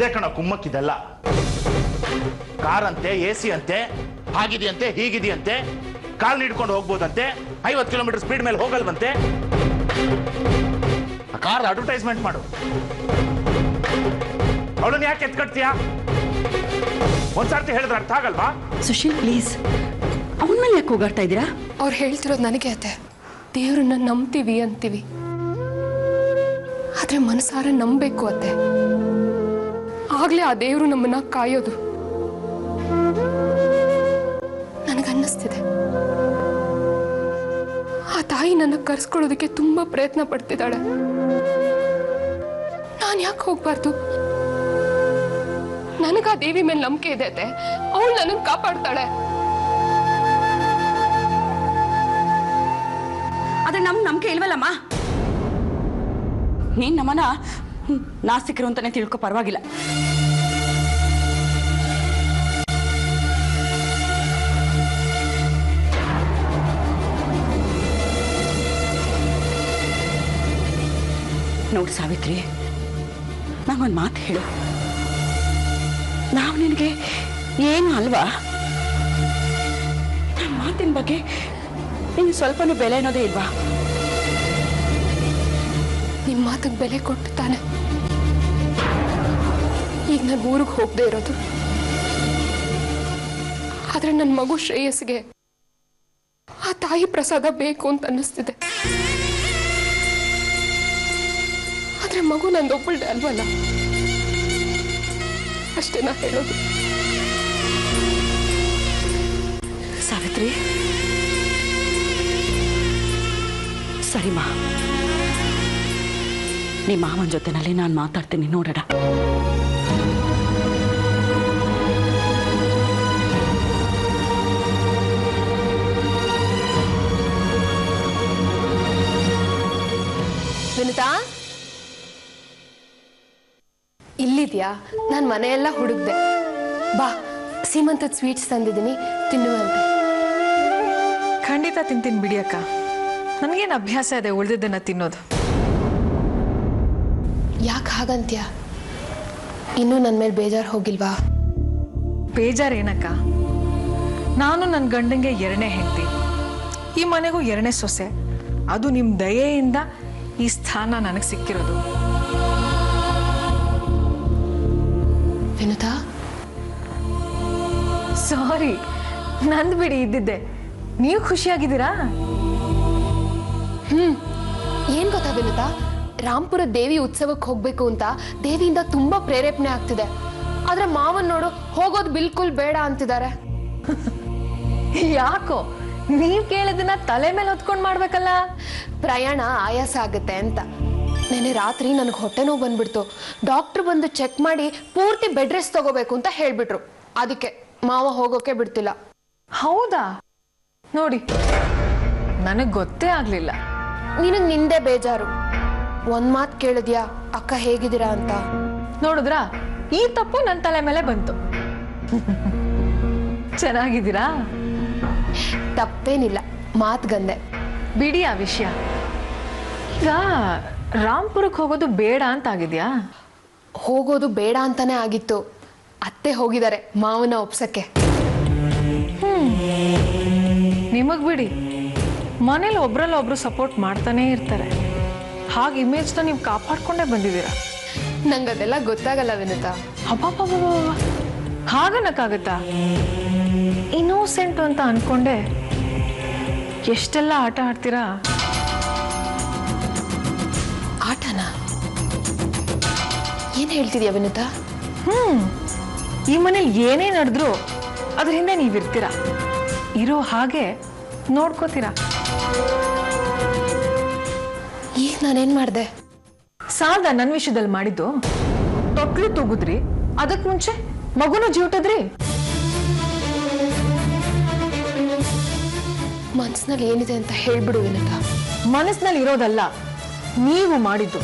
ಮೊದಲೇ ಕಣ ಕುಮ್ಮಕ್ಕಿದೆಲ್ಲ. ಕಾರ್ ಅಂತೆ, AC ಅಂತೆ, ಹಾಗಿದೆಯಂತೆ ಹೀಗಿದೆಯಂತೆ, ಕಾಲ್ ಹಿಡ್ಕೊಂಡು ಹೋಗ್ಬೋದಂತೆ, 50 ಕಿಲೋಮೀಟರ್ ಸ್ಪೀಡ್ ಮೇಲೆ ಹೋಗಲ್ವಂತೆ. ಆ ಕಾರ್ ಅಡ್ವರ್ಟೈಸ್ಮೆಂಟ್ ಮಾಡು. ಅವಳನ್ನ ಯಾಕೆ ಎತ್ಕಟ್ತೀಯಾ? ಒಂದ್ಸರ್ತಿ ಹೇಳಿದ್ರೆ ಅರ್ಥ ಆಗಲ್ವಾ? ಸುಶೀಲ್ ಪ್ಲೀಸ್, ಅವನ ಮೇಲೆ ಯಾಕೆ ಹೋಗಾಡ್ತಾ ಇದ್ದೀರಾ? ಅವ್ರು ಹೇಳ್ತಿರೋದು ನನಗೆ ಅತ್ತೆ. ದೇವ್ರನ್ನ ನಂಬ್ತೀವಿ ಅಂತೀವಿ, ಆದ್ರೆ ಮನಸಾರ ನಂಬಬೇಕು ಅತ್ತೆ. ಆಗ್ಲೇ ಆ ದೇವ್ರು ನಮ್ಮನ್ನ ಕಾಯೋದು. ನನಗನ್ನಿಸ್ತಿದೆ ಆ ತಾಯಿ ನನ್ನ ಕರ್ಸ್ಕೊಳ್ಳೋದಕ್ಕೆ ತುಂಬಾ ಪ್ರಯತ್ನ ಪಡ್ತಿದ್ದಾಳೆ. ನಾನು ಯಾಕೆ ಹೋಗ್ಬಾರ್ದು? ನನಗ ಆ ದೇವಿ ಮೇಲೆ ನಂಬಿಕೆ ಇದೆ ಅತ್ತೆ. ಅವಳು ನನ್ನನ್ನು ಕಾಪಾಡ್ತಾಳೆ. ಆದ್ರೆ ನಮ್ಗೆ ನಂಬಿಕೆ ಇಲ್ವಲ್ಲಮ್ಮ. ನೀನ್ ನಮ್ಮನ್ನ ನಾಸ್ತಿಕರು ಅಂತಾನೆ ತಿಳ್ಕೊ, ಪರವಾಗಿಲ್ಲ. ನೋಡು ಸಾವಿತ್ರಿ, ನಂಗೊಂದು ಮಾತು ಹೇಳು. ನಾವು ನಿನಗೆ ಏನು ಅಲ್ವಾ? ನಮ್ಮ ಮಾತಿನ ಬಗ್ಗೆ ನಿಮ್ಗೆ ಸ್ವಲ್ಪನೂ ಬೆಲೆ ಅನ್ನೋದೇ ಇಲ್ವಾ? ನಿಮ್ಮ ಮಾತಿಗೆ ಬೆಲೆ ಕೊಟ್ಟು ತಾನೆ ಈಗ ನಾನು ಊರಿಗೆ ಹೋಗದೆ ಇರೋದು. ಆದ್ರೆ ನನ್ನ ಮಗು ಶ್ರೇಯಸ್ಗೆ ಆ ತಾಯಿ ಪ್ರಸಾದ ಬೇಕು ಅಂತ ಅನ್ನಿಸ್ತಿದೆ. ಆದ್ರೆ ಮಗು ನಂದೊಬ್ಬಳ್ದೆ ಅಲ್ವಲ್ಲ, ಅಷ್ಟೇ ನಾ ಹೇಳೋದು. ಸಾವಿತ್ರಿ, ಸರಿಮಾ, ನಿಮ್ಮ ಮಾವನ ಜೊತೆನಲ್ಲಿ ನಾನು ಮಾತಾಡ್ತೀನಿ, ನೋಡೋಣ. ವಿನಿತಾ, ಇಲ್ಲಿದ್ಯಾ? ನಾನು ಮನೆಯೆಲ್ಲ ಹುಡುಕ್ದೆ. ಬಾ, ಸೀಮಂತದ ಸ್ವೀಟ್ಸ್ ತಂದಿದ್ದೀನಿ, ತಿನ್ನುವಂತೆ. ಖಂಡಿತ ತಿಂತೀನಿ ಬಿಡಿ ಅಕ್ಕ. ನನಗೇನು ಅಭ್ಯಾಸ ಇದೆ ಉಳಿದಿದ್ದನ್ನ ತಿನ್ನೋದು. ಯಾಕೆ ಹಾಗಂತ್ಯ? ಇನ್ನೂ ನನ್ನ ಮೇಲೆ ಬೇಜಾರು ಹೋಗಿಲ್ವಾ? ಬೇಜಾರೇನಕ್ಕ? ನಾನು ನನ್ನ ಗಂಡಂಗೆ 2ನೇ ಹೆಂಡತಿ, ಈ ಮನೆಗೂ 2ನೇ ಸೊಸೆ. ಅದು ನಿಮ್ಮ ದಯೆಯಿಂದ ಈ ಸ್ಥಾನ ನನಗೆ ಸಿಕ್ಕಿರೋದು. ವಿನುತಾ, ಸಾರಿ, ನಂದು ಬಿಡಿ ಇದ್ದಿದ್ದೆ. ನೀವು ಖುಷಿಯಾಗಿದ್ದೀರಾ? ಏನ್ ಗೊತ್ತಾ ವಿನುತಾ, ರಾಂಪುರ ದೇವಿ ಉತ್ಸವಕ್ಕೆ ಹೋಗ್ಬೇಕು ಅಂತ ದೇವಿಯಿಂದ ತುಂಬಾ ಪ್ರೇರೇಪಣೆ ಆಗ್ತಿದೆ. ಆದ್ರೆ ಮಾವನ್ ನೋಡು, ಹೋಗೋದು ಬಿಲ್ಕುಲ್ ಬೇಡ ಅಂತಿದ್ದಾರೆ. ಯಾಕೋ? ನೀವ್ ಕೇಳಿದನ್ನ ತಲೆ ಮೇಲೆ ಹೊತ್ಕೊಂಡ್ ಮಾಡ್ಬೇಕಲ್ಲ. ಪ್ರಯಾಣ ಆಯಾಸ ಆಗುತ್ತೆ ಅಂತ. ನೆನೆ ರಾತ್ರಿ ನನಗೆ ಹೊಟ್ಟೆ ನೋವು ಬಂದ್ಬಿಡ್ತು. ಡಾಕ್ಟರ್ ಬಂದು ಚೆಕ್ ಮಾಡಿ ಪೂರ್ತಿ ಬೆಡ್ ರೆಸ್ಟ್ ತಗೋಬೇಕು ಅಂತ ಹೇಳ್ಬಿಟ್ರು. ಅದಕ್ಕೆ ಮಾವ ಹೋಗೋಕೆ ಬಿಡ್ತಿಲ್ಲ. ಹೌದಾ? ನೋಡಿ, ನನಗ್ ಗೊತ್ತೇ ಆಗ್ಲಿಲ್ಲ. ನಿನಗ್ ನಿಂದೆ ಬೇಜಾರು. ಒಂದ್ ಮಾತ್ ಕೇಳಿದ್ಯಾ ಅಕ್ಕ ಹೇಗಿದ್ದೀರಾ ಅಂತ? ನೋಡಿದ್ರಾ, ಈ ತಪ್ಪು ನನ್ನ ತಲೆ ಮೇಲೆ ಬಂತು. ಚೆನ್ನಾಗಿದ್ದೀರಾ? ತಪ್ಪೇನಿಲ್ಲ, ಮಾತ್ಗಂದೆ. ಬಿಡಿ ಆ ವಿಷಯ. ಈಗ ರಾಂಪುರಕ್ಕೆ ಹೋಗೋದು ಬೇಡ ಅಂತ ಆಗಿದ್ಯಾ? ಹೋಗೋದು ಬೇಡ ಅಂತಾನೆ ಆಗಿತ್ತು. ಅತ್ತೆ ಹೋಗಿದ್ದಾರೆ ಮಾವನ ಒಪ್ಸಕ್ಕೆ. ನಿಮಗ್ ಬಿಡಿ, ಮನೇಲಿ ಒಬ್ರಲ್ಲ ಒಬ್ರು ಸಪೋರ್ಟ್ ಮಾಡ್ತಾನೆ ಇರ್ತಾರೆ. ಹಾಗೆ ಇಮೇಜ್ನ ನೀವು ಕಾಪಾಡ್ಕೊಂಡೇ ಬಂದಿದ್ದೀರಾ. ನಂಗದೆಲ್ಲ ಗೊತ್ತಾಗಲ್ಲ ವಿನುತಾ. ಅಬ್ಬಬ್ಬಬ್ಬ, ಹಾಗನ್ನಕ್ಕಾಗತ್ತಾ? ಇನ್ನೋಸೆಂಟ್ ಅಂತ ಅನ್ಕೊಂಡೆ ಎಷ್ಟೆಲ್ಲ ಆಟ ಆಡ್ತೀರಾ. ಆಟನ? ಏನ್ ಹೇಳ್ತಿದ್ಯಾ ವಿನುತಾ? ಈ ಮನೇಲಿ ಏನೇ ನಡೆದ್ರು ಅದ್ರ ಹಿಂದೆ ನೀವಿರ್ತೀರಾ. ಇರೋ ಹಾಗೆ ನೋಡ್ಕೋತೀರಾ. ಈಗ ನಾನೇನ್ ಮಾಡ್ದೆ? ಸಾಲ್ದ ನನ್ನ ವಿಷಯದಲ್ಲಿ ಮಾಡಿದ್ದು? ತೊಟ್ಲು ತೂಗುದ್ರಿ, ಅದಕ್ ಮುಂಚೆ ಮಗುನು ಜೀವಟದ್ರಿ. ಮನ್ಸಿನಲ್ಲಿ ಏನಿದೆ ಅಂತ ಹೇಳ್ಬಿಡು ವಿನುತಾ. ಮನಸ್ಸಿನಲ್ಲಿ ಇರೋದಲ್ಲ, ನೀವು ಮಾಡಿದ್ದು.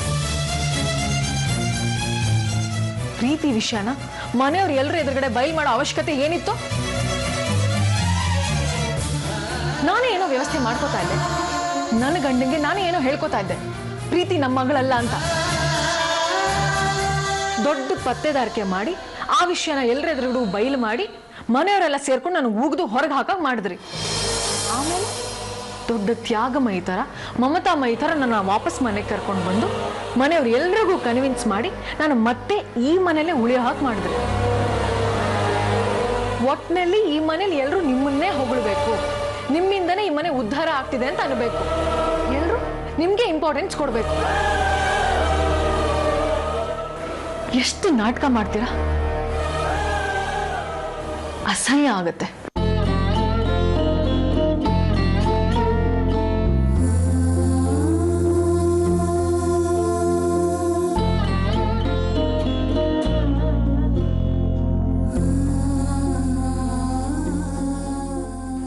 ಪ್ರೀತಿ ವಿಷಯನ ಮನೆಯವ್ರು ಎಲ್ಲರೂ ಎದುರುಗಡೆ ಬಯಲು ಮಾಡೋ ಅವಶ್ಯಕತೆ ಏನಿತ್ತು? ನಾನೇ ಏನೋ ವ್ಯವಸ್ಥೆ ಮಾಡ್ಕೋತಾ ಇದ್ದೆ. ನನ್ನ ಗಂಡಂಗೆ ನಾನೇ ಏನೋ ಹೇಳ್ಕೋತಾ ಇದ್ದೆ, ಪ್ರೀತಿ ನಮ್ಮ ಮಗಳಲ್ಲ ಅಂತ. ದೊಡ್ಡ ಪತ್ತೆದಾರಿಕೆ ಮಾಡಿ ಆ ವಿಷಯನ ಎಲ್ಲರೆದುರುಗಡೆ ಬಯಲು ಮಾಡಿ ಮನೆಯವರೆಲ್ಲ ಸೇರ್ಕೊಂಡು ನನಗೆ ಉಗಿದು ಹೊರಗೆ ಹಾಕಕ್ಕೆ ಮಾಡಿದ್ರಿ. ಆಮೇಲೆ ದೊಡ್ಡ ತ್ಯಾಗಮಯಿ ಥರ ಮಮತಾಮಯಿ ಥರ ನನ್ನ ವಾಪಸ್ ಮನೆಗೆ ಕರ್ಕೊಂಡು ಬಂದು ಮನೆಯವ್ರು ಎಲ್ರಿಗೂ ಕನ್ವಿನ್ಸ್ ಮಾಡಿ ನಾನು ಮತ್ತೆ ಈ ಮನೇಲೆ ಉಳಿಯೋ ಹಾಕಿ ಮಾಡಿದ್ರಿ. ಒಟ್ಟಿನಲ್ಲಿ ಈ ಮನೇಲಿ ಎಲ್ಲರೂ ನಿಮ್ಮನ್ನೇ ಹೊಗಳ್ಬೇಕು, ನಿಮ್ಮಿಂದನೇ ಈ ಮನೆ ಉದ್ಧಾರ ಆಗ್ತಿದೆ ಅಂತ ಅನ್ಬೇಕು, ಎಲ್ಲರೂ ನಿಮ್ಗೆ ಇಂಪಾರ್ಟೆನ್ಸ್ ಕೊಡ್ಬೇಕು. ಎಷ್ಟು ನಾಟಕ ಮಾಡ್ತೀರಾ, ಅಸಹ್ಯ ಆಗತ್ತೆ.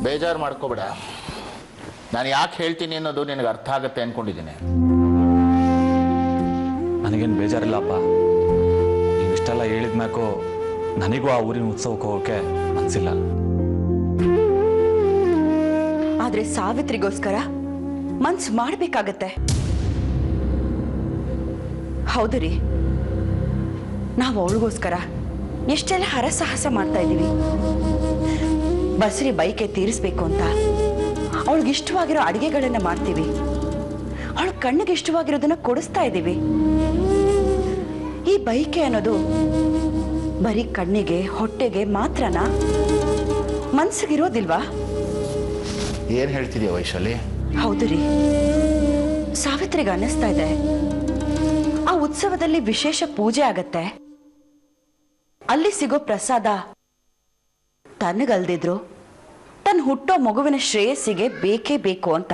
ಬೇಜಾರು ಮಾಡ್ಕೋಬೇಡ. ನಾನು ಯಾಕೆ ಹೇಳ್ತೀನಿ ಅನ್ನೋದು ನಿನಗೆ ಅರ್ಥ ಆಗತ್ತೆ ಅನ್ಕೊಂಡಿದ್ದೀನಿ. ನನಗೇನು ಬೇಜಾರಿಲ್ಲಪ್ಪ. ನೀವಿಷ್ಟೆಲ್ಲ ಹೇಳಿದ್ಮ್ಯಾಕೋ ನನಗೂ ಆ ಊರಿನ ಉತ್ಸವಕ್ಕೆ ಹೋಗೋಕೆ ಮನಸ್ಸಿಲ್ಲ. ಆದ್ರೆ ಸಾವಿತ್ರಿಗೋಸ್ಕರ ಮನ್ಸು ಮಾಡ್ಬೇಕಾಗತ್ತೆ. ಹೌದು ರೀ, ನಾವು ಅವಳಿಗೋಸ್ಕರ ಎಷ್ಟೆಲ್ಲ ಹರಸಾಹಸ ಮಾಡ್ತಾ ಇದ್ದೀವಿ. ಬಸ್ರಿ ಬೈಕೆ ತೀರಿಸ್ಬೇಕು ಅಂತ ಅವಳಿಗೆ ಇಷ್ಟವಾಗಿರೋ ಅಡಿಗೆಗಳನ್ನ ಮಾಡ್ತೀವಿ, ಅವಳ ಕಣ್ಣಿಗೆ ಇಷ್ಟವಾಗಿರೋದನ್ನ ಕೊಡಿಸ್ತಾ ಇದ್ದೀವಿ. ಈ ಬೈಕೆ ಅನ್ನೋದು ಬರೀ ಕಣ್ಣಿಗೆ ಹೊಟ್ಟೆಗೆ ಮಾತ್ರನಾ? ಮನ್ಸಿಗಿರೋದಿಲ್ವಾ? ಏನ್ ಹೇಳ್ತಿದ್ಯಾ ವೈಶಾಲಿ? ಹೌದು ರೀ, ಸಾವಿತ್ರಿಗೆ ಅನ್ನಿಸ್ತಾ ಇದೆ ಆ ಉತ್ಸವದಲ್ಲಿ ವಿಶೇಷ ಪೂಜೆ ಆಗತ್ತೆ, ಅಲ್ಲಿ ಸಿಗೋ ಪ್ರಸಾದ ತನ್ನಗಲ್ದಿದ್ರು ತನ್ನ ಹುಟ್ಟೋ ಮಗುವಿನ ಶ್ರೇಯಸ್ಸಿಗೆ ಬೇಕೇ ಬೇಕು ಅಂತ.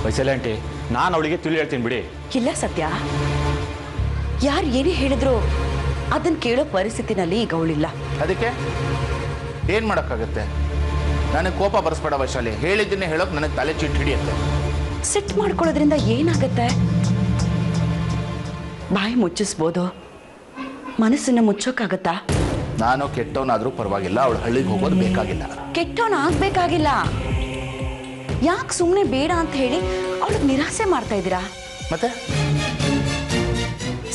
ವೈಶಾಲಿ ಆಂಟಿ, ನಾನು ಅವಳಿಗೆ ತಿಳಿ ಹೇಳ್ತೀನಿ ಬಿಡಿ. ಇಲ್ಲ ಸತ್ಯ, ಯಾರು ಏನೇ ಹೇಳಿದ್ರು ಅದನ್ನ ಕೇಳೋ ಪರಿಸ್ಥಿತಿನಲ್ಲಿ ಈಗ ಅವಳಿಲ್ಲ. ಅದಕ್ಕೆ ಏನ್ ಮಾಡಕ್ಕಾಗತ್ತೆ? ನನಗೆ ಕೋಪ ಬರ್ಸ್ಬೇಡ ವೈಶಾಲಿ. ಹೇಳಿದ್ದನ್ನೇ ಹೇಳೋಕ್ ನನಗೆ ತಲೆ ಚಿಟ್ಟು ಹಿಡಿಯುತ್ತೆ. ಸಿಟ್ಟು ಮಾಡ್ಕೊಳ್ಳೋದ್ರಿಂದ ಏನಾಗತ್ತೆ? ಬಾಯಿ ಮುಚ್ಚಿಸ್ಬೋದು, ಮನಸ್ಸನ್ನ ಮುಚ್ಚೋಕ್ಕಾಗತ್ತಾ? ನಾನು ಕೆಟ್ಟವನಾದ್ರೂ ಪರವಾಗಿಲ್ಲ, ಅವಳು ಹಳ್ಳಿಗೆ ಹೋಗೋದು ಬೇಕಾಗಿಲ್ಲ. ಕೆಟ್ಟವನ ಆಗ್ಬೇಕಾಗಿಲ್ಲ. ಯಾಕೆ ಸುಮ್ಮನೆ ಬೇಡ ಅಂತ ಹೇಳಿ ಅವಳಿಗೆ ನಿರಾಸೆ ಮಾಡ್ತಾ ಇದ್ದೀರಾ? ಮತ್ತೆ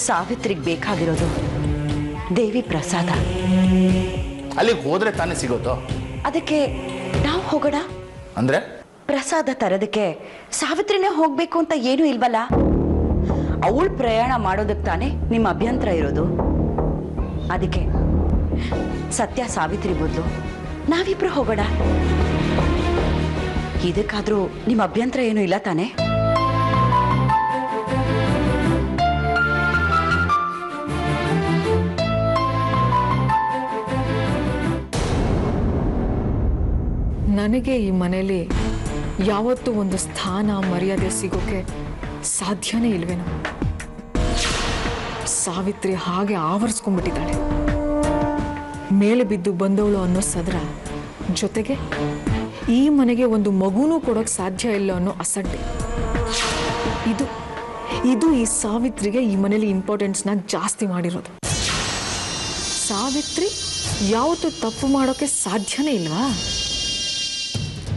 ಸಾವಿತ್ರಿಗೆ ಬೇಕಾಗಿರೋದು ದೇವಿ ಪ್ರಸಾದ. ಅಲ್ಲಿಗೆ ಹೋದ್ರೆ ತಾನೇ ಸಿಗೋದು. ಅದಕ್ಕೆ ನಾವು ಹೋಗೋಣ. ಅಂದ್ರೆ ಪ್ರಸಾದ ತರೋದಕ್ಕೆ ಸಾವಿತ್ರಿನೇ ಹೋಗ್ಬೇಕು ಅಂತ ಏನೂ ಇಲ್ವಲ್ಲ. ಅವಳು ಪ್ರಯಾಣ ಮಾಡೋದಕ್ಕೆ ತಾನೇ ನಿಮ್ಮ ಅಭ್ಯಂತರ ಇರೋದು. ಅದಕ್ಕೆ ಸತ್ಯ ಸಾವಿತ್ರಿ ಬದಲು ನಾವಿಬ್ರು ಹೋಗೋಣ. ಇದಕ್ಕಾದ್ರೂ ನಿಮ್ಮ ಅಭ್ಯಂತರ ಏನೂ ಇಲ್ಲ ತಾನೆ? ನನಗೆ ಈ ಮನೆಯಲ್ಲಿ ಯಾವತ್ತೂ ಒಂದು ಸ್ಥಾನ ಮರ್ಯಾದೆ ಸಿಗೋಕೆ ಸಾಧ್ಯನೇ ಇಲ್ವೇನೋ. ಸಾವಿತ್ರಿ ಹಾಗೆ ಆವರಿಸ್ಕೊಂಡ್ಬಿಟ್ಟಿದ್ದಾಳೆ. ಮೇಲೆ ಬಿದ್ದು ಬಂದವಳು ಅನ್ನೋ ಸದರ ಜೊತೆಗೆ ಈ ಮನೆಗೆ ಒಂದು ಮಗುನೂ ಕೊಡೋಕೆ ಸಾಧ್ಯ ಇಲ್ಲ ಅನ್ನೋ ಅಸಡ್ಡೆ. ಇದು ಈ ಸಾವಿತ್ರಿಗೆ ಈ ಮನೇಲಿ ಇಂಪಾರ್ಟೆನ್ಸ್ನ ಜಾಸ್ತಿ ಮಾಡಿರೋದು. ಸಾವಿತ್ರಿ ಯಾವತ್ತೂ ತಪ್ಪು ಮಾಡೋಕೆ ಸಾಧ್ಯನೇ ಇಲ್ವಾ?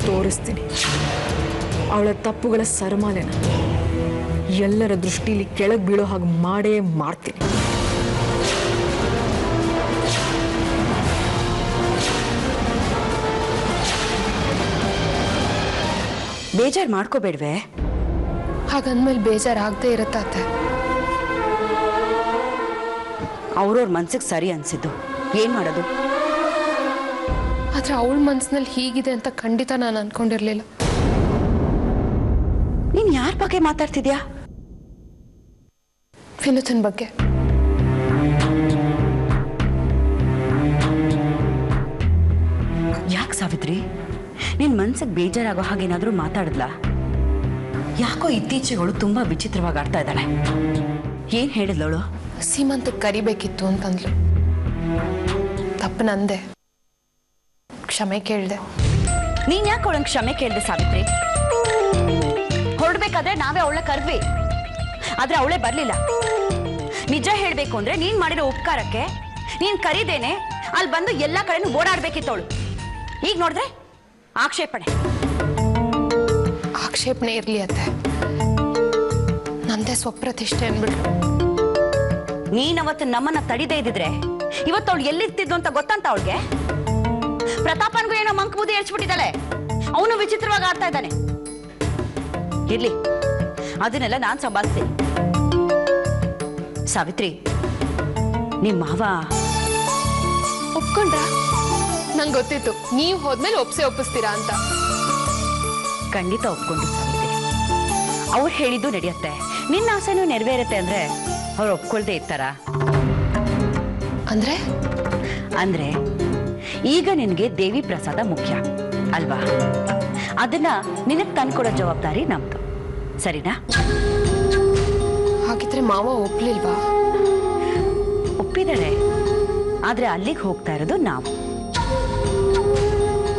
ತೋರಿಸ್ತೀನಿ ಅವಳ ತಪ್ಪುಗಳ ಸರಮಾಲೆನ. ಎಲ್ಲರ ದೃಷ್ಟಿಲಿ ಕೆಳಗೆ ಬೀಳೋ ಹಾಗೆ ಮಾಡೇ ಮಾಡ್ತೀನಿ. ಬೇಜಾರು ಮಾಡ್ಕೋಬೇಡ್ವೆ? ಹಾಗಂದ್ಮೇಲೆ ಬೇಜಾರಾಗದೆ ಇರತ್ತೆ. ಅವ್ರವ್ರ ಮನ್ಸಿಗೆ ಸರಿ ಅನ್ಸಿದ್ದು ಏನ್ ಮಾಡೋದು? ಆದ್ರೆ ಅವಳ ಮನ್ಸಿನಲ್ಲಿ ಹೀಗಿದೆ ಅಂತ ಖಂಡಿತ ನಾನು ಅನ್ಕೊಂಡಿರ್ಲಿಲ್ಲ. ನೀನ್ ಯಾರ ಬಗ್ಗೆ ಮಾತಾಡ್ತಿದ್ಯಾ? ವಿನುತನ್ ಬಗ್ಗೆ. ಯಾಕೆ ಸಾವಿತ್ರಿ, ನಿನ್ ಮನ್ಸಿಗೆ ಬೇಜಾರಾಗೋ ಹಾಗೇನಾದ್ರೂ ಮಾತಾಡಿದ್ಲಾ? ಯಾಕೋ ಇತ್ತೀಚೆಗಳು ತುಂಬಾ ವಿಚಿತ್ರವಾಗಿ ಆಡ್ತಾ ಇದ್ದಾಳೆ. ಏನ್ ಹೇಳಿದ್ಲವಳು? ಸೀಮಂತಕ್ಕೆ ಕರಿಬೇಕಿತ್ತು ಅಂತಂದ್ಲು. ತಪ್ಪು ನಂದೆ, ಕ್ಷಮೆ ಕೇಳ್ದೆ. ನೀನ್ ಯಾಕೆ ಅವಳಂಗೆ ಕ್ಷಮೆ ಕೇಳ್ದೆ ಸಾವಿತ್ರಿ? ಹೊರಡ್ಬೇಕಾದ್ರೆ ನಾವೇ ಅವಳ ಕರ್ದ್ವಿ, ಆದ್ರೆ ಅವಳೇ ಬರ್ಲಿಲ್ಲ. ನಿಜ ಹೇಳ್ಬೇಕು ಅಂದ್ರೆ ನೀನ್ ಮಾಡಿರೋ ಉಪಕಾರಕ್ಕೆ ನೀನ್ ಕರೀದೇನೆ ಅಲ್ಲಿ ಬಂದು ಎಲ್ಲಾ ಕಡೆನೂ ಓಡಾಡ್ಬೇಕಿತ್ತು ಅವಳು. ಈಗ ನೋಡಿದ್ರೆ ಆಕ್ಷೇಪಣೆ ಇರ್ಲಿ ಅತ್ತೆ, ನಂದೇ ಸ್ವಪ್ರತಿಷ್ಠೆ ಅನ್ಬಿಟ್ರು. ನೀನವತ್ತು ನಮ್ಮನ್ನ ತಡಿದೇ ಇದ್ದಿದ್ರೆ ಇವತ್ತು ಅವಳು ಎಲ್ಲಿರ್ತಿದ್ಲು ಅಂತ ಗೊತ್ತಂತ ಅವಳಿಗೆ. ಪ್ರತಾಪನ್ಗೂ ಏನೋ ಮಂಕ್ ಬುದ್ಧಿ ಹೇಳ್ಸ್ಬಿಟ್ಟಿದ್ದಾಳೆ. ಅವನು ವಿಚಿತ್ರವಾಗಿ ಆಡ್ತಾ ಇದ್ದಾನೆ. ಇರ್ಲಿ, ಅದನ್ನೆಲ್ಲ ನಾನ್ ಸಂಭಾಳಿಸ್ತೀನಿ. ಸಾವಿತ್ರಿ, ನಿಮ್ ಮಾವ ಒಪ್ಕೊಂಡ್ರ? ನಂಗೆ ಗೊತ್ತಿತ್ತು ನೀವು ಹೋದ್ಮೇಲೆ ಒಪ್ಪಿಸ್ತೀರಾ ಅಂತ. ಖಂಡಿತ ಒಪ್ಕೊಂಡು ಸಾವಿತ್ರಿ. ಅವ್ರು ಹೇಳಿದ್ದು ನಡೆಯುತ್ತೆ, ನಿನ್ನ ಆಸೆನೂ ನೆರವೇರುತ್ತೆ ಅಂದ್ರೆ ಅವ್ರು ಒಪ್ಕೊಳ್ದೆ ಇರ್ತಾರ? ಅಂದ್ರೆ ಅಂದ್ರೆ ಈಗ ನಿನಗೆ ದೇವಿ ಪ್ರಸಾದ ಮುಖ್ಯ ಅಲ್ವಾ? ಅದನ್ನ ನಿನಗ್ ತಂದ್ಕೊಡೋ ಜವಾಬ್ದಾರಿ ನಮ್ದು, ಸರಿನಾ? ಹಾಗಿದ್ರೆ ಮಾವ ಒಪ್ಲಿಲ್ವಾ? ಒಪ್ಪಿದ್ದಾರೆ, ಆದ್ರೆ ಅಲ್ಲಿಗೆ ಹೋಗ್ತಾ ಇರೋದು ನಾವು.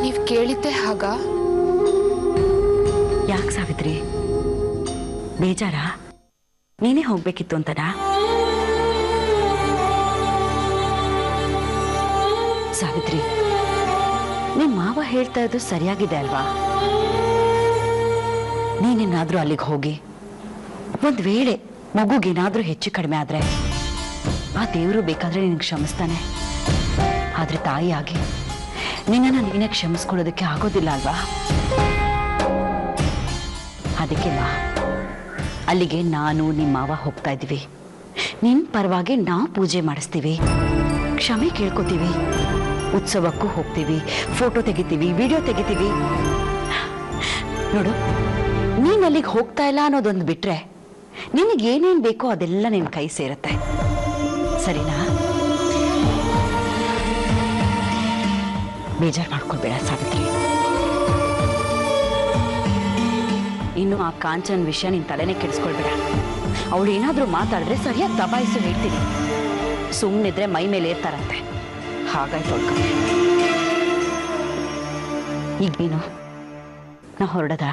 ನೀವ್ ಕೇಳಿದ್ದೆ ಹಾಗ? ಯಾಕೆ ಸಾವಿತ್ರಿ, ಬೇಜಾರಾ? ನೀನೇ ಹೋಗ್ಬೇಕಿತ್ತು ಅಂತನಾ? ಸಾವಿತ್ರಿ, ನಿಮ್ ಮಾವ ಹೇಳ್ತಾ ಇದ್ದು ಸರಿಯಾಗಿದೆ ಅಲ್ವಾ? ನೀನೇನಾದ್ರೂ ಅಲ್ಲಿಗೆ ಹೋಗಿ ಒಂದ್ ವೇಳೆ ಮಗುಗೇನಾದ್ರೂ ಹೆಚ್ಚು ಕಡಿಮೆ ಆದ್ರೆ ಆ ದೇವರು ಬೇಕಾದ್ರೆ ನಿನಗೆ ಕ್ಷಮಿಸ್ತಾನೆ. ಆದ್ರೆ ತಾಯಿಯಾಗಿ ನಿನ್ನನ್ನು ನೀನೇ ಕ್ಷಮಿಸ್ಕೊಳ್ಳೋದಕ್ಕೆ ಆಗೋದಿಲ್ಲ ಅಲ್ವಾ? ಅದಕ್ಕೆ ಅಲ್ಲಿಗೆ ನಾನು ನಿಮ್ಮ ಮಾವ ಹೋಗ್ತಾ ಇದ್ದೀವಿ. ನಿನ್ ಪರವಾಗಿ ನಾವು ಪೂಜೆ ಮಾಡಿಸ್ತೀವಿ, ಕ್ಷಮೆ ಕೇಳ್ಕೊತೀವಿ, ಉತ್ಸವಕ್ಕೂ ಹೋಗ್ತೀವಿ, ಫೋಟೋ ತೆಗಿತೀವಿ, ವಿಡಿಯೋ ತೆಗಿತೀವಿ. ನೋಡು, ನೀನ್ ಅಲ್ಲಿಗೆ ಹೋಗ್ತಾ ಇಲ್ಲ ಅನ್ನೋದೊಂದು ಬಿಟ್ರೆ ನಿನಗೇನೇನ್ ಬೇಕೋ ಅದೆಲ್ಲ ನಿನ್ ಕೈ ಸೇರುತ್ತೆ, ಸರಿನಾ? ಬೇಜಾರು ಮಾಡ್ಕೊಳ್ಬೇಡ ಸಾವಿತ್ರಿ. ಇನ್ನು ಆ ಕಾಂಚನ್ ವಿಷಯ ನಿನ್ ತಲೆನೇ ಕೆಡಿಸ್ಕೊಳ್ಬೇಡ. ಅವಳು ಏನಾದ್ರೂ ಮಾತಾಡಿದ್ರೆ ಸರಿಯಾಗಿ ದಬಾಯಿಸು ಹೇಳ್ತೀನಿ. ಸುಮ್ಮನಿದ್ರೆ ಮೈ ಮೇಲೆ ಏರ್ತಾರಂತೆ. ಹಾಗಾಯ್ತು ಅವ್ಳ ಕಥೆ. ಈಗ ನೀನು ನಾ ಹೊರಡದ?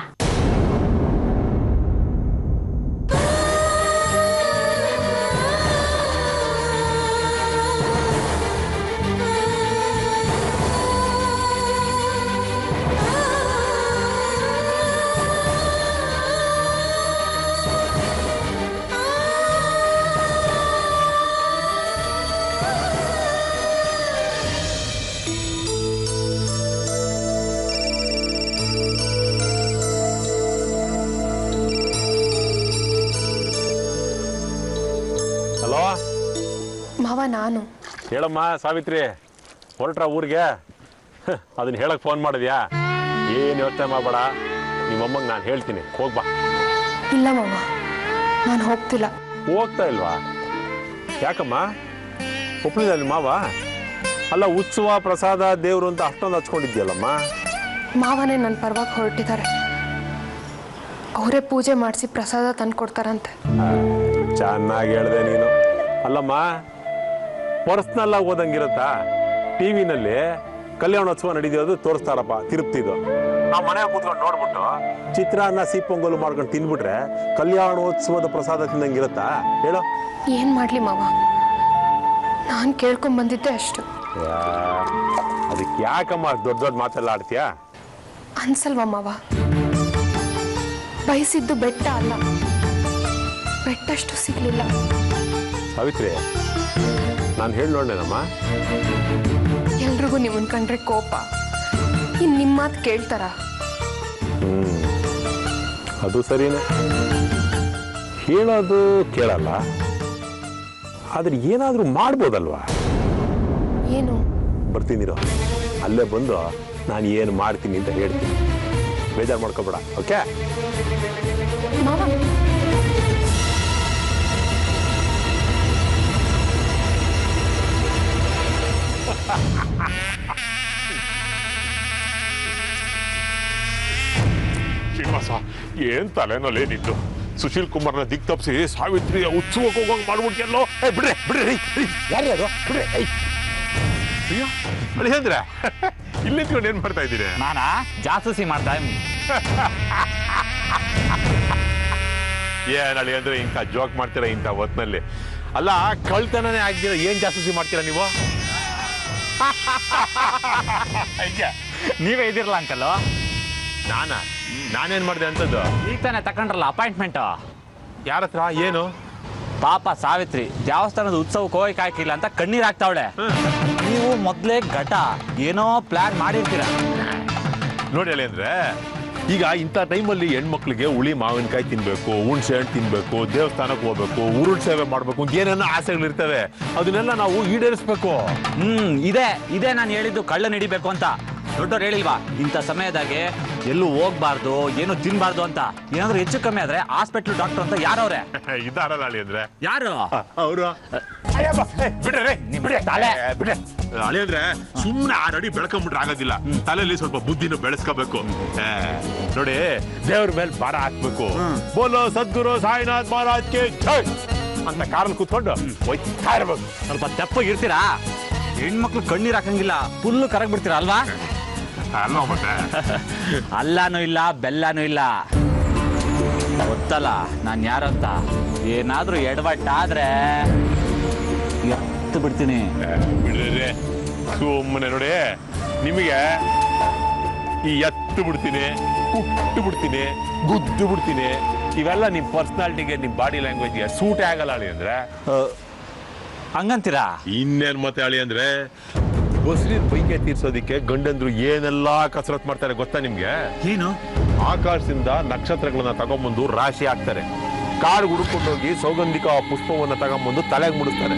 ಮಾವ, ನಾನು ಹೇಳಮ್ಮ ಸಾವಿತ್ರಿ, ಹೊರಟ್ರ ಊರಿಗೆ? ಅದನ್ನ ಹೇಳಕ್ ಫೋನ್ ಮಾಡಿದ್ಯಾ? ಏನು ಯೋಚನೆ ಮಾಡಬೇಡ, ನಿಮ್ಮಮ್ಮಂಗೆ ನಾನು ಹೇಳ್ತೀನಿ, ಹೋಗ್ಬಾ. ಇಲ್ಲ ಮಾವ, ನಾನು ಹೋಗ್ತಿಲ್ಲ. ಹೋಗ್ತಾ ಇಲ್ವಾ? ಯಾಕಮ್ಮ? ಒಪ್ಪಿದ ನಿಮ್ಮ ಮಾವ? ಅಲ್ಲ, ಉತ್ಸವ ಪ್ರಸಾದ ದೇವ್ರು ಅಂತ ಅಷ್ಟೊಂದು ಹಚ್ಕೊಂಡಿದ್ಯಲ್ಲಮ್ಮ. ಮಾವನೇ ನನ್ನ ಪರವಾಗಿ ಹೊರಟಿದ್ದಾರೆ. ಅವರೇ ಪೂಜೆ ಮಾಡಿಸಿ ಪ್ರಸಾದ ತಂದು ಕೊಡ್ತಾರಂತೆ. ಚೆನ್ನಾಗಿ ಹೇಳ್ದೆ ನೀನು. ಅಲ್ಲಮ್ಮ, ಪರ್ಸ್ನಲ್ ಆಗಿ ಓದಂಗಿರುತ್ತಾ? ಟಿವಿನಲ್ಲಿ ಕಲ್ಯಾಣೋತ್ಸವ ನಡೀತಿರೋದು ತೋರಿಸ್ತಾರಪ್ಪ, ತಿರುಪ್ತಿದು. ನಾವು ಮನೆಯಾಗ ಕೂತ್ಕೊಂಡು ನೋಡ್ಬಿಟ್ಟು ಚಿತ್ರಾನ್ನ ಸಿಪ್ಪೊಂಗಲು ಮಾಡ್ಕೊಂಡು ತಿಂದ್ಬಿಟ್ರೆ ಕಲ್ಯಾಣೋತ್ಸವದ ಪ್ರಸಾದ ತಿಂದಂಗಿರುತ್ತಾ ಹೇಳೋ? ಏನ್ ಮಾಡ್ಲಿ ಮಾವ, ನಾನು ಕೇಳ್ಕೊಂಡ್ ಬಂದಿದ್ದೆ ಅಷ್ಟು. ಅದಕ್ಕೆ ಯಾಕಮ್ಮ ದೊಡ್ಡ ದೊಡ್ಡ ಮಾತೆಲ್ಲ ಆಡ್ತೀಯಾ? ಅನ್ಸಲ್ವಾ ಮಾವ? ಬಯಸಿದ್ದು ಬೆಟ್ಟ ಅಲ್ಲ, ಬೆಟ್ಟಷ್ಟು ಸಿಗ್ಲಿಲ್ಲ. ಸಾವಿತ್ರಿ, ನಾನು ಹೇಳಿ ನೋಡೇನಮ್ಮ. ಎಲ್ರಿಗೂ ನಿಮ್ಮನ್ ಕಂಡ್ರೆ ಕೋಪ. ಇನ್ ನಿಮ್ಮ ಮಾತು ಕೇಳ್ತಾರ? ಅದು ಸರಿನೇ, ಹೇಳೋದು ಕೇಳಲ್ಲ, ಆದ್ರೆ ಏನಾದ್ರೂ ಮಾಡ್ಬೋದಲ್ವಾ? ಏನು? ಬರ್ತೀನಿರೋ, ಅಲ್ಲೇ ಬಂದು ನಾನು ಏನು ಮಾಡ್ತೀನಿ ಅಂತ ಹೇಳ್ತೀನಿ. ಬೇಜಾರು ಮಾಡ್ಕೋಬೇಡ, ಓಕೆ? ಮಾವ, ಶ್ರೀನಿವಾಸ, ಏನ್ ತಲೆನೋಲೇ ನಿಂತು? ಸುಶೀಲ್ ಕುಮಾರ್ನ ದಿಕ್ ತಪ್ಪಿಸಿ ಸಾವಿತ್ರಿಯ ಉತ್ಸವಕ್ಕೆ ಹೋಗೋಂಗ್ ಮಾಡ್ಬಿಡ್ತಿಯಲ್ಲೋ. ಬಿಡ್ರಿ ಬಿಡ್ರಿ, ಯಾರು ಯಾರು ಬಿಡ್ರಿ. ಅಯ್ಯೋ ಅಳಿಯಂದ್ರೆ, ಇಲ್ಲಿ ನಿಂತ್ಕೊಂಡು ಏನ್ ಮಾಡ್ತಾ ಇದ್ದೀನಿ? ನಾನಾ ಜಾಸೂಸಿ ಮಾಡ್ತಾ ಇದ್ದೀನಿ. ಏನ್ ಅಳಿಯಂದ್ರೆ ಇಂಥ ಜೋಕ್ ಮಾಡ್ತೀರಾ ಇಂಥ ಹೊತ್ನಲ್ಲಿ? ಅಲ್ಲ, ಕಳ್ತನನೇ ಆಗ್ತೀರಾ, ಏನ್ ಜಾಸೂಸಿ ಮಾಡ್ತೀರಾ ನೀವು? ನೀವೇ ಇದಿರಲ್ಲ ಅಂಕಲ್. ನಾನೇನ್ ಮಾಡಿದೆ ಅಂತದ್ದು? ಈಗ ತಾನೇ ತಕೊಂಡ್ರಲ್ಲ ಅಪಾಯಿಂಟ್ಮೆಂಟ್. ಯಾರ ಹತ್ರ? ಏನು ಪಾಪ ಸಾವಿತ್ರಿ ದೇವಸ್ಥಾನದ ಉತ್ಸವಕ್ಕೆ ಹೋಗಕ್ಕೆ ಹಾಕಿಲ್ಲ ಅಂತ ಕಣ್ಣೀರ್ ಹಾಕ್ತಾವಳೆ. ನೀವು ಮೊದಲೇ ಘಟ ಏನೋ ಪ್ಲಾನ್ ಮಾಡಿರ್ತೀರ ನೋಡಿ ಹೇಳಿ ಅಂದ್ರೆ ಈಗ ಇಂಥ ಟೈಮಲ್ಲಿ ಹೆಣ್ಮಕ್ಳಿಗೆ ಹುಳಿ ಮಾವಿನಕಾಯಿ ತಿನ್ಬೇಕು, ಹುಣಸೆ ಹಣ್ಣು ತಿನ್ಬೇಕು, ದೇವಸ್ಥಾನಕ್ಕೆ ಹೋಗ್ಬೇಕು, ಉರುಳು ಸೇವೆ ಮಾಡ್ಬೇಕು ಅಂತ ಏನೇನೋ ಆಸೆಗಳಿರ್ತವೆ. ಅದನ್ನೆಲ್ಲ ನಾವು ಈಡೇರಿಸ್ಬೇಕು. ಇದೇ ನಾನು ಹೇಳಿದ್ದು ಕಳ್ಳನ ಹಿಡಿಬೇಕು ಅಂತ. ದೊಡ್ಡವ್ರು ಹೇಳಿಲ್ವಾ ಇಂಥ ಸಮಯದಾಗೆ ಎಲ್ಲೂ ಹೋಗ್ಬಾರ್ದು, ಏನು ತಿನ್ಬಾರ್ದು ಅಂತ. ಏನಾದ್ರು ಹೆಚ್ಚು ಕಮ್ಮಿ ಆದ್ರೆ ಹಾಸ್ಪಿಟ್ಲ್ ಡಾಕ್ಟರ್ ಅಂತ ಯಾರವ್ರೆ ಇದಾರಲ್ಲ ಅಳಿ ಅಂದ್ರೆ ಯಾರು ಅವರು ಅಳಿ ಅಂದ್ರೆ ಸುಮ್ನೆ 6 ಅಡಿ ಬೆಳ್ಕೊಂಡ್ಬಿಟ್ರೆ ಆಗೋದಿಲ್ಲ. ತಲೆಯಲ್ಲಿ ಸ್ವಲ್ಪ ಬುದ್ಧಿನ ಬೆಳೆಸ್ಕೋಬೇಕು. ನೋಡಿ ದೇವ್ರ ಮೇಲೆ ಭಾರ ಹಾಕ್ಬೇಕು. ಬೋಲೋ ಸದ್ಗುರು ಸಾಯಿನಾಥ್ ಮಹಾರಾಜ್ ಕೆ ಜೈ ಅಂತ ಕಾರಲ್ಲಿ ಕೂತ್ಕೊಂಡು ಹೋಯ್ತಾ ಇರ್ಬೇಕು. ಸ್ವಲ್ಪ ತೆಪ್ಪಗಿರ್ತೀರಾ? ಹೆಣ್ಮಕ್ಳು ಕಣ್ಣೀರ್ ಹಾಕಂಗಿಲ್ಲ, ಫುಲ್ಲು ಕರಗ್ ಬಿಡ್ತೀರಾ ಅಲ್ವಾ? ಅಲ್ಲ ಮತ್ತೆ ಅಲ್ಲಾನು ಇಲ್ಲ ಬೆಲ್ಲಾನು ಇಲ್ಲ. ಗೊತ್ತಲ್ಲ ನಾನು ಯಾರಂತ. ಏನಾದ್ರೂ ಎಡವಟ್ಟಾದ್ರೆ ಎತ್ತು ಬಿಡ್ತೀನಿ. ಬಿಡ್ರಿ ಸುಮ್ಮನೆ ನೋಡಿ, ನಿಮಗೆ ಈ ಎತ್ತು ಬಿಡ್ತೀನಿ, ಕುಟ್ಟು ಬಿಡ್ತೀನಿ, ಗುದ್ದು ಬಿಡ್ತೀನಿ, ಇವೆಲ್ಲ ನಿಮ್ ಪರ್ಸನಾಲಿಟಿಗೆ ನಿಮ್ ಬಾಡಿ ಲ್ಯಾಂಗ್ವೇಜ್ಗೆ ಸೂಟೇ ಆಗಲ್ಲ ಅಳಿ ಅಂದ್ರೆ. ಹಂಗಂತೀರಾ? ಇನ್ನೇನ್ ಮತ್ತೆ ಅಳಿ ಅಂದ್ರೆ ಬಸ್ರಿ ಬೈಕೆ ತೀರ್ಸೋದಿಕ್ಕೆ ಗಂಡಂದ್ರು ಏನೆಲ್ಲಾ ಕಸರತ್ ಮಾಡ್ತಾರೆ ಗೊತ್ತಾ ನಿಮ್ಗೆ? ಏನು? ಆಕಾಶದಿಂದ ನಕ್ಷತ್ರಗಳನ್ನ ತಗೊಂಡ್ಬಂದು ರಾಶಿ ಹಾಕ್ತಾರೆ. ಕಾಡು ಹುಡುಕೊಂಡೋಗಿ ಸೌಗಂಧಿಕ ಪುಷ್ಪವನ್ನ ತಗೊಂಡ್ಬಂದು ತಲೆಗೆ ಮುಡಿಸ್ತಾರೆ.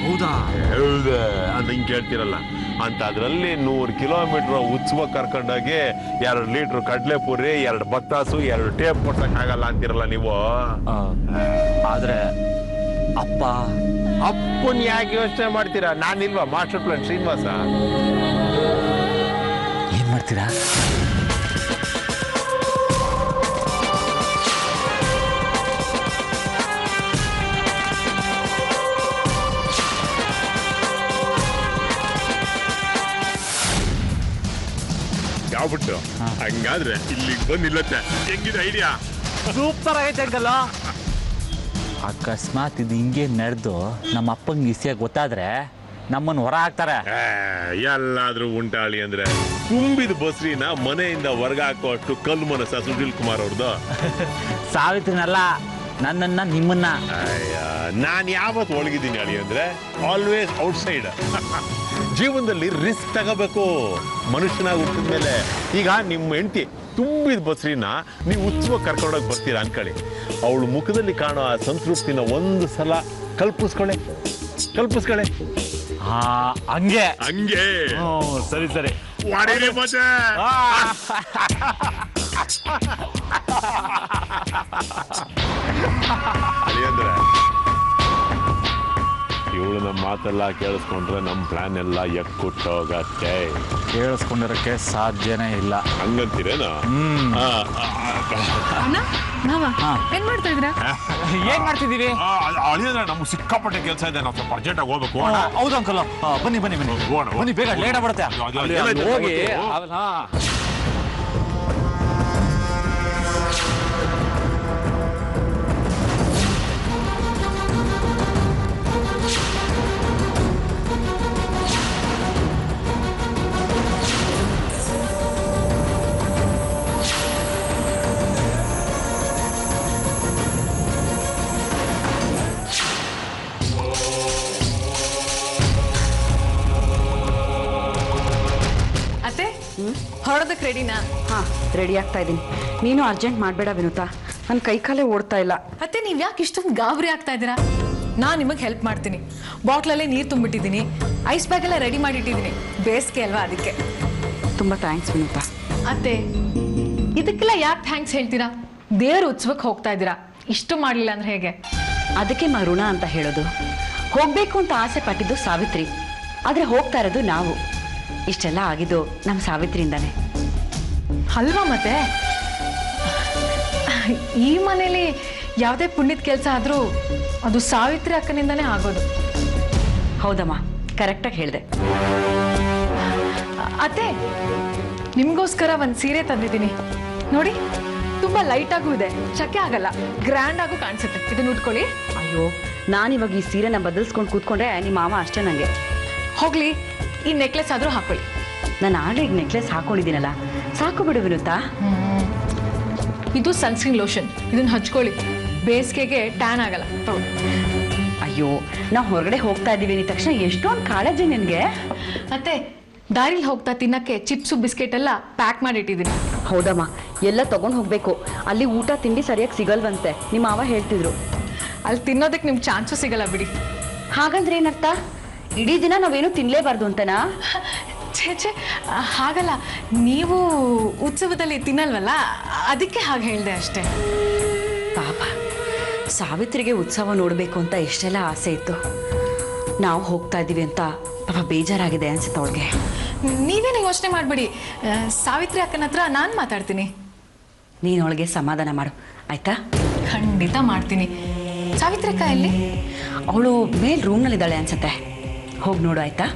ಹೌದಾ? ಹೌದಾ ಅಂತ ಹಿಂಗ್ ಕೇಳ್ತಿರಲ್ಲ ಅಂತ. ಅದ್ರಲ್ಲಿ 100 ಕಿಲೋಮೀಟರ್ ಉತ್ಸವ ಕರ್ಕೊಂಡೋಗಿ 2 ಲೀಟರ್ ಕಡ್ಲೆಪುರಿ, 2 ಬತ್ತಾಸು, 2 ಟೇಪ್ ಕೊಡ್ಸಕ್ ಆಗಲ್ಲ ಅಂತಿರಲ್ಲ ನೀವು. ಆದ್ರೆ ಅಪ್ಪನ್ ಯಾಕೆ ಯೋಚನೆ ಮಾಡ್ತೀರಾ? ನಾನಿಲ್ವಾ ಮಾಸ್ಟರ್ ಪ್ಲಾನ್ ಶ್ರೀನಿವಾಸ? ಏನ್ ಮಾಡ್ತೀರಾ? ಯಾವ್ಬಿಟ್ಟು ಹಂಗಾದ್ರೆ ಇಲ್ಲಿಗೆ ಬಂದು ನಿಲ್ಲತ್ತೆ. ಹೆಂಗಿದೆ ಐಡಿಯಾ? ಸೂಪರ್ ಆಗೈತೆ ಅಂಕಲ್. ಅಕಸ್ಮಾತ್ ಇದು ಹಿಂಗೆ ನಡೆದು ನಮ್ಮ ಅಪ್ಪಂಗೆ ಇಸಿಯಾಗಿ ಗೊತ್ತಾದ್ರೆ ನಮ್ಮನ್ನು ಹೊರ ಹಾಕ್ತಾರೆ. ಎಲ್ಲಾದ್ರೂ ಉಂಟಾಳಿ ಅಂದ್ರೆ ತುಂಬಿದ ಬಸ್ರಿನ ಮನೆಯಿಂದ ಹೊರಗೆ ಹಾಕುವಷ್ಟು ಕಲ್ಲು ಮನಸ್ಸ ಸುಶೀಲ್ ಕುಮಾರ್ ಅವ್ರದ್ದು. ಸಾವಿತ್ರಿನಲ್ಲ, ನನ್ನನ್ನ ನಿಮ್ಮನ್ನ. ನಾನು ಯಾವತ್ತು ಒಳಗಿದ್ದೀನಿ ಅಳಿ ಅಂದ್ರೆ ಆಲ್ವೇಸ್ ಔಟ್ಸೈಡ್. ಜೀವನದಲ್ಲಿ ರಿಸ್ಕ್ ತಗೋಬೇಕು ಮನುಷ್ಯನಾಗಿ ಹುಟ್ಟಿದ ಮೇಲೆ. ಈಗ ನಿಮ್ಮ ಹೆಂಡತಿ ತುಂಬಿದ ಬಸ್ರಿನ ನೀವು ಉತ್ಸವ ಕರ್ಕೊಂಡೋಗಿ ಬರ್ತೀರಾ ಅನ್ಕೊಳ್ಳಿ. ಅವಳು ಮುಖದಲ್ಲಿ ಕಾಣೋ ಆ ಸಂತೃಪ್ತಿನ ಒಂದು ಸಲ ಕಲ್ಪಿಸ್ಕೊಳ್ಳೆ. ಹಂಗೆ ಹಂಗೆ ಸರಿ ಸರಿ. ಮತ್ತೆ ಅಳಿಯಂದ್ರೆ ಇವಳು ನಮ್ಮ ಮಾತೆಲ್ಲ ಕೇಳಿಸ್ಕೊಂಡ್ರೆ ನಮ್ಮ ಪ್ಲಾನ್ ಎಲ್ಲ ಎಕ್ಕುಟ್ಟೋಗತ್ತೆ. ಕೇಳಿಸ್ಕೊಂಡಿರಕ್ಕೆ ಸಾಧ್ಯನೇ ಇಲ್ಲ. ಹಂಗಂತೀರೇನು? ಏನ್ ಮಾಡ್ತಾ ಇದ್ರ? ಏನ್ ಮಾಡ್ತಿದೀವಿ? ಅಳಿಯಂದ್ರೆ ನಮ್ಗೆ ಸಿಕ್ಕಾಪಟ್ಟೆ ಕೆಲಸ ಇದೆ. ನಾವು ಸ್ವಲ್ಪ ಅರ್ಜೆಂಟ್ ಆಗಿ ಹೋಗ್ಬೇಕು. ಹೌದು ಅಂಕಲ್, ಬನ್ನಿ ಬೇಗ, ಲೇಟ್ ಆಗ್ಬಿಡುತ್ತೆ. ಹೋಗಿ ಹೊರಡೋದಕ್ಕೆ ರೆಡಿನಾ? ಹಾ, ರೆಡಿ ಆಗ್ತಾ ಇದ್ದೀನಿ. ನೀನು ಅರ್ಜೆಂಟ್ ಮಾಡಬೇಡ ವಿನುತಾ, ನನ್ನ ಕೈ ಕಾಲೇ ಓಡ್ತಾ ಇಲ್ಲ. ಅತ್ತೆ, ನೀವ್ ಯಾಕೆ ಇಷ್ಟೊಂದು ಗಾಬರಿ ಆಗ್ತಾ ಇದ್ದೀರಾ? ನಾನು ನಿಮಗೆ ಹೆಲ್ಪ್ ಮಾಡ್ತೀನಿ. ಬಾಟ್ಲಲ್ಲೇ ನೀರು ತುಂಬಿಟ್ಟಿದ್ದೀನಿ, ಐಸ್ ಬ್ಯಾಗ್ ಎಲ್ಲ ರೆಡಿ ಮಾಡಿಟ್ಟಿದ್ದೀನಿ. ಬೇಸಿಗೆ ಅಲ್ವಾ, ಅದಕ್ಕೆ. ತುಂಬಾ ಥ್ಯಾಂಕ್ಸ್ ವಿನುತಾ. ಅತ್ತೆ, ಇದಕ್ಕೆಲ್ಲ ಯಾಕೆ ಥ್ಯಾಂಕ್ಸ್ ಹೇಳ್ತೀರಾ? ದೇವ್ರ ಉತ್ಸವಕ್ಕೆ ಹೋಗ್ತಾ ಇದ್ದೀರಾ, ಇಷ್ಟು ಮಾಡಲಿಲ್ಲ ಅಂದ್ರೆ ಹೇಗೆ? ಅದಕ್ಕೆ ಋಣ ಅಂತ ಹೇಳೋದು. ಹೋಗ್ಬೇಕು ಅಂತ ಆಸೆ ಪಟ್ಟಿದ್ದು ಸಾವಿತ್ರಿ, ಆದ್ರೆ ಹೋಗ್ತಾ ಇರೋದು ನಾವು. ಇಷ್ಟೆಲ್ಲ ಆಗಿದ್ದು ನಮ್ಮ ಸಾವಿತ್ರಿಯಿಂದಾನೆ ಅಲ್ವಾ? ಮತ್ತೆ ಈ ಮನೇಲಿ ಯಾವುದೇ ಪುಣ್ಯದ ಕೆಲಸ ಆದ್ರೂ ಅದು ಸಾವಿತ್ರಿ ಅಕ್ಕನಿಂದಾನೇ ಆಗೋದು. ಹೌದಮ್ಮ, ಕರೆಕ್ಟಾಗಿ ಹೇಳಿದೆ. ಅತ್ತೆ, ನಿಮ್ಗೋಸ್ಕರ ಒಂದು ಸೀರೆ ತಂದಿದ್ದೀನಿ ನೋಡಿ. ತುಂಬಾ ಲೈಟ್ ಆಗೂ ಇದೆ, ಶಕೆ ಆಗಲ್ಲ, ಗ್ರ್ಯಾಂಡ್ ಆಗೂ ಕಾಣಿಸುತ್ತೆ. ಇದನ್ನ ಉಟ್ಕೊಳ್ಳಿ. ಅಯ್ಯೋ, ನಾನಿವಾಗ ಈ ಸೀರೆನ ಬದಲಿಸ್ಕೊಂಡು ಕೂತ್ಕೊಂಡ್ರೆ ನಿಮ್ಮ ಮಾವ ಅಷ್ಟೇ ನನಗೆ. ಹೋಗ್ಲಿ, ಈ ನೆಕ್ಲೆಸ್ ಆದ್ರೂ ಹಾಕೊಳ್ಳಿ. ನಾನು ಆಲ್ರೆಡಿ ನೆಕ್ಲೆಸ್ ಹಾಕೊಂಡಿದ್ದೀನಲ್ಲ, ಸಾಕು ಬಿಡು ವಿನುತಾ. ಇದು ಸನ್ಸ್ಕ್ರೀನ್ ಲೋಷನ್, ಇದನ್ನ ಹಚ್ಕೊಳ್ಳಿ. ಬೇಸಿಗೆಗೆ ಟ್ಯಾನ್ ಆಗಲ್ಲ ತಗೋ. ಅಯ್ಯೋ ನಾವು ಹೊರಗಡೆ ಹೋಗ್ತಾ ಇದ್ದೀವಿ ಅಂದ ತಕ್ಷಣ ಎಷ್ಟೊಂದು ಕಾಳಜಿ ನಿನಗೆ. ಮತ್ತೆ ದಾರಿಲಿ ಹೋಗ್ತಾ ತಿನ್ನಕ್ಕೆ ಚಿಪ್ಸು ಬಿಸ್ಕೆಟ್ ಎಲ್ಲ ಪ್ಯಾಕ್ ಮಾಡಿಟ್ಟಿದ್ದೀನಿ. ಹೌದಮ್ಮ, ಎಲ್ಲ ತಗೊಂಡು ಹೋಗ್ಬೇಕು. ಅಲ್ಲಿ ಊಟ ತಿಂಡಿ ಸರಿಯಾಗಿ ಸಿಗಲ್ವಂತೆ, ನಿಮ್ಮ ಮಾವ ಹೇಳ್ತಿದ್ರು. ಅಲ್ಲಿ ತಿನ್ನೋದಕ್ಕೆ ನಿಮ್ಗೆ ಚಾನ್ಸು ಸಿಗಲ್ಲ ಬಿಡಿ. ಹಾಗಂದ್ರೆ ಏನರ್ಥ? ಇಡೀ ದಿನ ನಾವೇನು ತಿನ್ಲೇಬಾರ್ದು ಅಂತನಾ? ಛೇ ಹಾಗಲ್ಲ, ನೀವು ಉತ್ಸವದಲ್ಲಿ ತಿನ್ನಲ್ವಲ್ಲ, ಅದಕ್ಕೆ ಹಾಗೆ ಹೇಳಿದೆ ಅಷ್ಟೇ. ಪಾಪ ಸಾವಿತ್ರಿಗೆ ಉತ್ಸವ ನೋಡಬೇಕು ಅಂತ ಎಷ್ಟೆಲ್ಲ ಆಸೆ ಇತ್ತು. ನಾವು ಹೋಗ್ತಾ ಇದ್ದೀವಿ ಅಂತ ಪಾಪ ಬೇಜಾರಾಗಿದೆ ಅನ್ಸುತ್ತೆ ಅವಳಿಗೆ. ನೀವೇನು ಯೋಚನೆ ಮಾಡಬೇಡಿ, ಸಾವಿತ್ರಿ ಅಕ್ಕನ ಹತ್ರ ನಾನು ಮಾತಾಡ್ತೀನಿ. ನೀನು ಅವಳಿಗೆ ಸಮಾಧಾನ ಮಾಡು, ಆಯ್ತಾ? ಖಂಡಿತ ಮಾಡ್ತೀನಿ. ಸಾವಿತ್ರಿ ಅಕ್ಕ ಎಲ್ಲಿ? ಅವಳು ಮೇಲ್ ರೂಮ್ನಲ್ಲಿದ್ದಾಳೆ ಅನ್ಸತ್ತೆ, ಹೋಗಿ ನೋಡು ಆಯ್ತಾ?